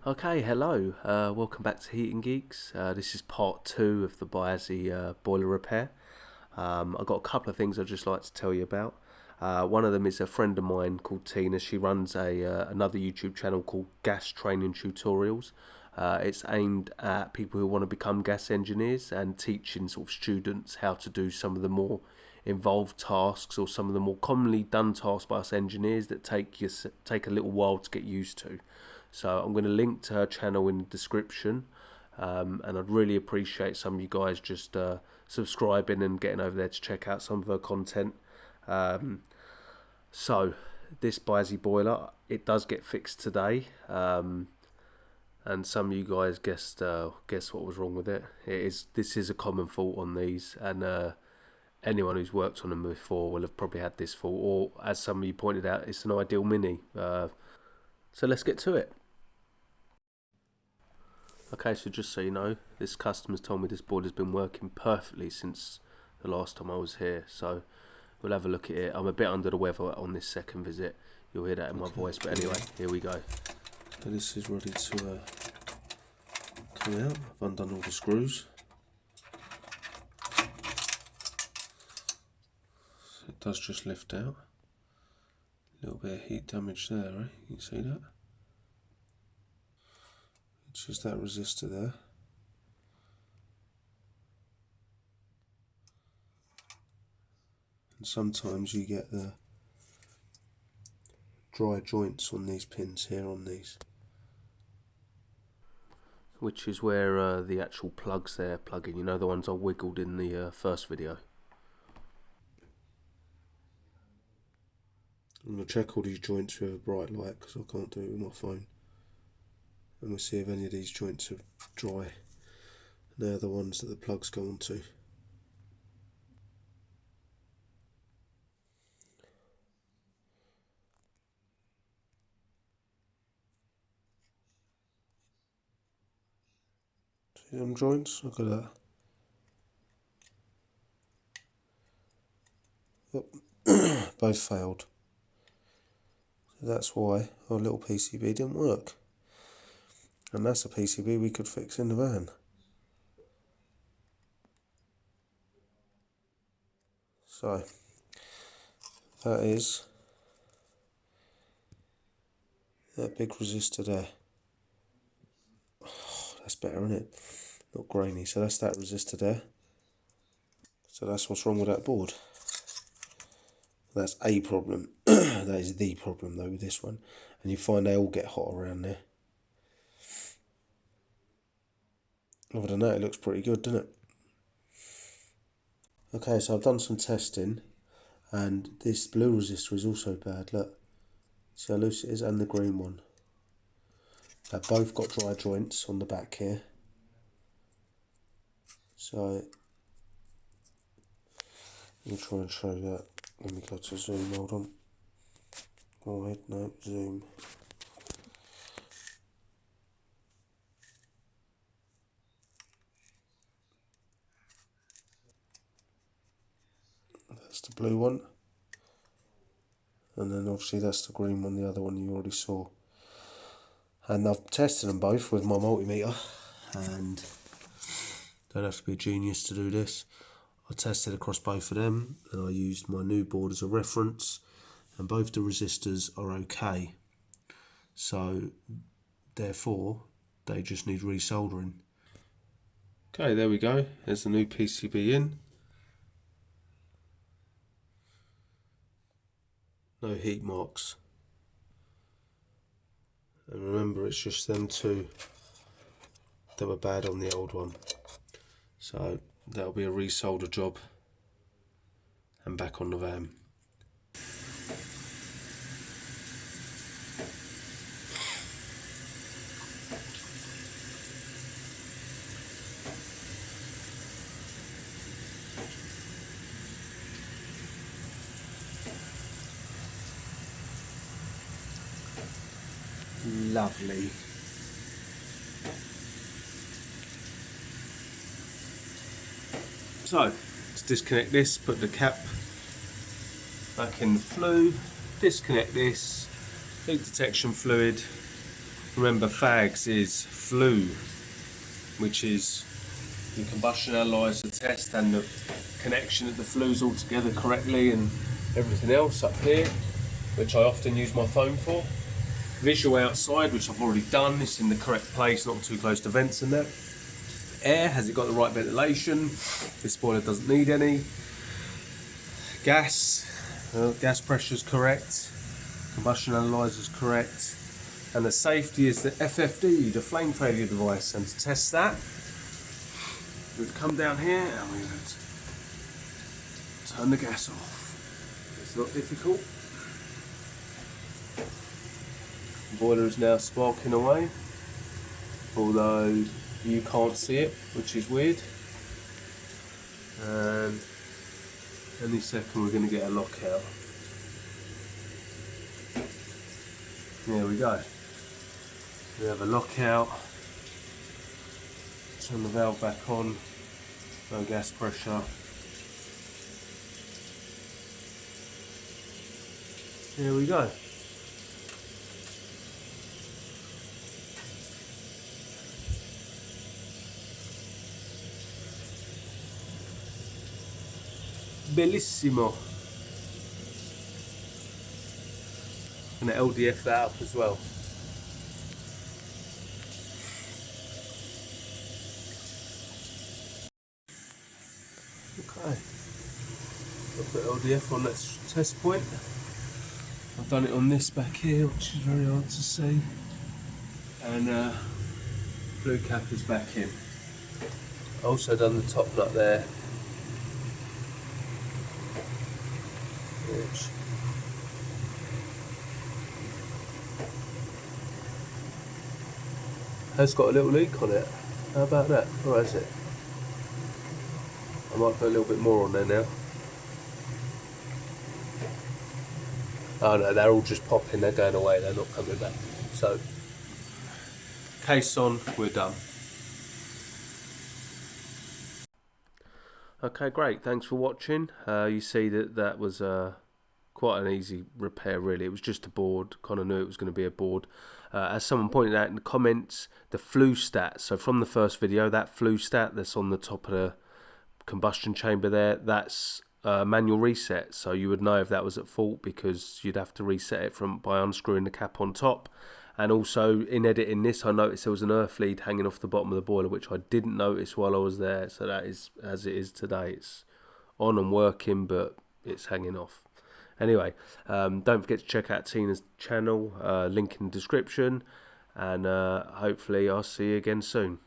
Okay, hello. Welcome back to HeatingGeeks. This is part 2 of the Biasi boiler repair. I've got a couple of things I'd just like to tell you about. One of them is a friend of mine called Tina. She runs another YouTube channel called Gas Training Tutorials. It's aimed at people who want to become gas engineers and teaching sort of students how to do some of the more involved tasks or some of the more commonly done tasks by us engineers that take a little while to get used to. So I'm going to link to her channel in the description, and I'd really appreciate some of you guys just subscribing and getting over there to check out some of her content. So this Biasi boiler, it does get fixed today, and some of you guys guessed what was wrong with it. This is a common fault on these, and anyone who's worked on them before will have probably had this fault, or as some of you pointed out, it's an ideal mini. So let's get to it. Okay, so just so you know, this customer's told me this boiler's been working perfectly since the last time I was here, so we'll have a look at it. I'm a bit under the weather on this second visit. You'll hear that in my voice, but anyway, here we go. So this is ready to come out. I've undone all the screws. So it does just lift out. A little bit of heat damage there, eh? You can see that? It's just that resistor there. And sometimes you get the dry joints on these pins here on these. Which is where the actual plugs there plug in, you know, the ones I wiggled in the first video. I'm going to check all these joints with a bright light because I can't do it with my phone. And we'll see if any of these joints are dry. They're the ones that the plugs go onto. See them joints? Look at that. Yep. Both failed. So that's why our little PCB didn't work. And that's a PCB we could fix in the van. So that is that big resistor there. Oh, that's better, isn't it? Not grainy. So that's that resistor there. So that's what's wrong with that board. That's a problem. That is the problem though with this one. And you find they all get hot around there. Other than that, it looks pretty good, doesn't it? Okay, so I've done some testing, and this blue resistor is also bad. Look, see how loose it is, and the green one. They've both got dry joints on the back here. So, let me try and show you that. Let me go to zoom, hold on. Go ahead, no, zoom. That's the blue one, and then obviously that's the green one, the other one you already saw. And I've tested them both with my multimeter, and don't have to be a genius to do this. I tested across both of them, and I used my new board as a reference, and both the resistors are okay. So therefore they just need resoldering. Okay, there we go. There's the new PCB in. No heat marks. And remember, it's just them two that were bad on the old one. So that'll be a resolder job and back on the van. Lovely. So, let's disconnect this, put the cap back in the flue, disconnect this, leak detection fluid, Remember, fags is flue, which is the combustion analyzer test and the connection of the flues all together correctly and everything else up here, which I often use my phone for. Visual outside, which I've already done, it's in the correct place, not too close to vents and that. Air, has it got the right ventilation? This boiler doesn't need any. Gas, gas pressure is correct. Combustion analyzer is correct. And the safety is the FFD, the flame failure device. And to test that, we'd come down here and we would turn the gas off. It's not difficult. The boiler is now sparking away, although you can't see it, which is weird. And any second we're going to get a lockout. There we go. We have a lockout. Turn the valve back on. No gas pressure. There we go. Bellissimo. I'm going to LDF that up as well. Okay. I'll put LDF on that test point. I've done it on this back here, which is very hard to see. And blue cap is back in. Also done the top nut there. Which has got a little leak on it. How about that? Or is it? I might put a little bit more on there now. Oh no, they're all just popping, they're going away, they're not coming back. So, case on, we're done. Okay, great, thanks for watching. You see that was quite an easy repair really. It was just a board, kind of knew it was going to be a board. As someone pointed out in the comments, the flue stat, so from the first video, that flue stat that's on the top of the combustion chamber there, that's manual reset, so you would know if that was at fault because you'd have to reset it by unscrewing the cap on top. And also in editing this, I noticed there was an earth lead hanging off the bottom of the boiler, which I didn't notice while I was there. So that is as it is today. It's on and working, but it's hanging off. Anyway, don't forget to check out Tina's channel, link in the description, and hopefully I'll see you again soon.